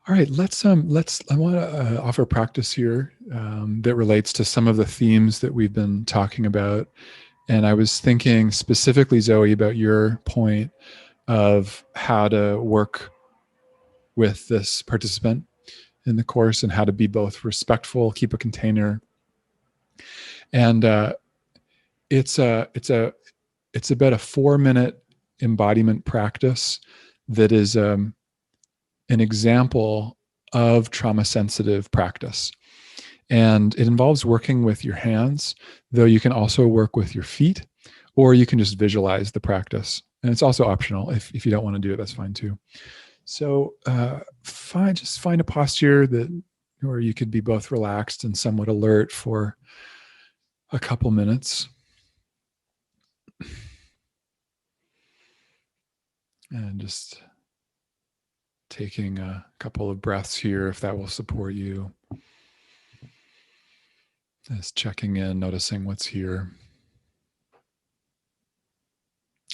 All right, I want to offer practice here that relates to some of the themes that we've been talking about. And I was thinking specifically, Zoe, about your point of how to work with this participant in the course and how to be both respectful, keep a container. And it's about a 4-minute embodiment practice that is an example of trauma sensitive practice. And it involves working with your hands, though you can also work with your feet, or you can just visualize the practice. And it's also optional. If you don't want to do it, that's fine too. So just find a posture where you could be both relaxed and somewhat alert for a couple minutes. And just taking a couple of breaths here, if that will support you. Just checking in, noticing what's here.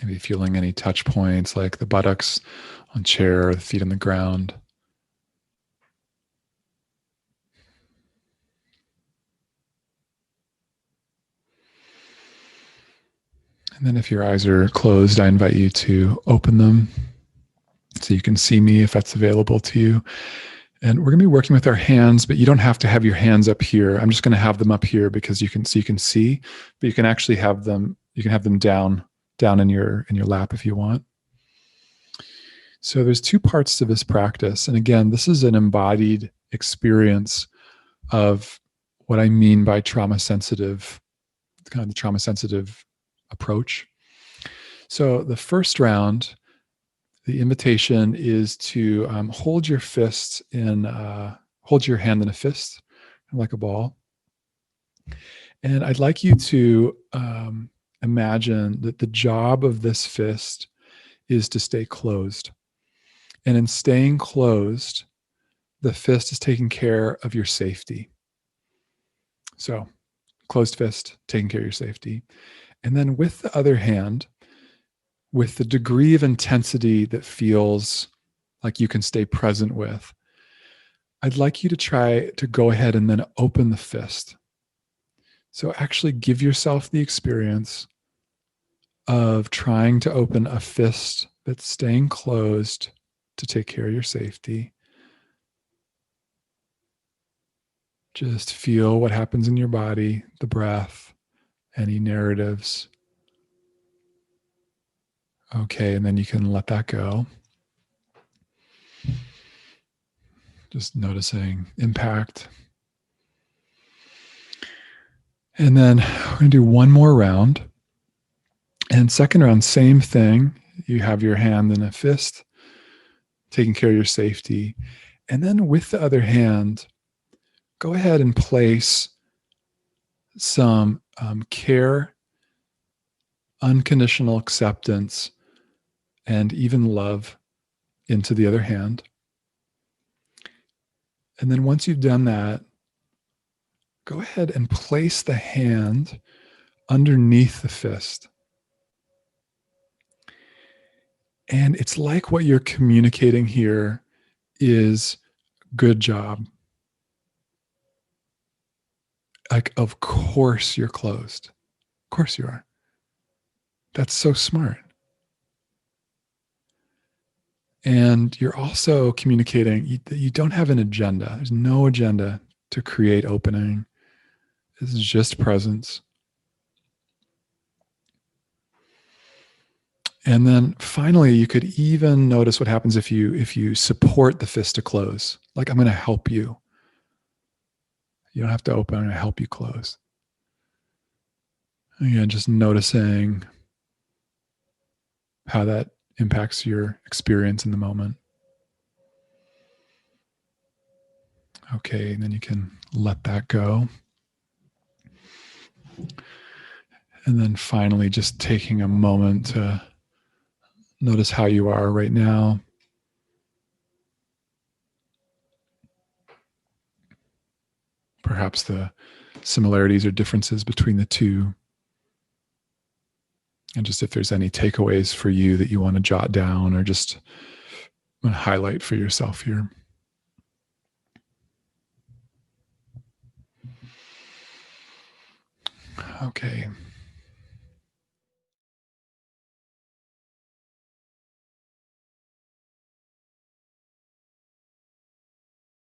Maybe feeling any touch points like the buttocks on chair or the feet on the ground. And then if your eyes are closed, I invite you to open them so you can see me if that's available to you. And we're going to be working with our hands, but you don't have to have your hands up here. I'm just going to have them up here because you can see, but you can actually have them down in your lap if you want. So there's two parts to this practice. And again, this is an embodied experience of what I mean by trauma sensitive, kind of the trauma sensitive approach. So the first round, the invitation is to hold your hand in a fist, like a ball. And I'd like you to imagine that the job of this fist is to stay closed. And in staying closed, the fist is taking care of your safety. So closed fist, taking care of your safety. And then with the other hand, with the degree of intensity that feels like you can stay present with, I'd like you to try to go ahead and then open the fist. So actually give yourself the experience of trying to open a fist that's staying closed to take care of your safety. Just feel what happens in your body, the breath, any narratives. Okay, and then you can let that go. Just noticing impact. And then we're going to do one more round. And second round, same thing. You have your hand in a fist, taking care of your safety. And then with the other hand, go ahead and place some care, unconditional acceptance, and even love into the other hand. And then once you've done that, go ahead and place the hand underneath the fist. And it's like what you're communicating here is good job. Like, of course you're closed. Of course you are. That's so smart. And you're also communicating that you don't have an agenda. There's no agenda to create opening. This is just presence. And then finally, you could even notice what happens if you support the fist to close. Like, I'm going to help you. You don't have to open. I'm going to help you close. Again, just noticing how that impacts your experience in the moment. Okay, and then you can let that go. And then finally, just taking a moment to notice how you are right now. Perhaps the similarities or differences between the two. And just if there's any takeaways for you that you want to jot down or just want to highlight for yourself here. Okay.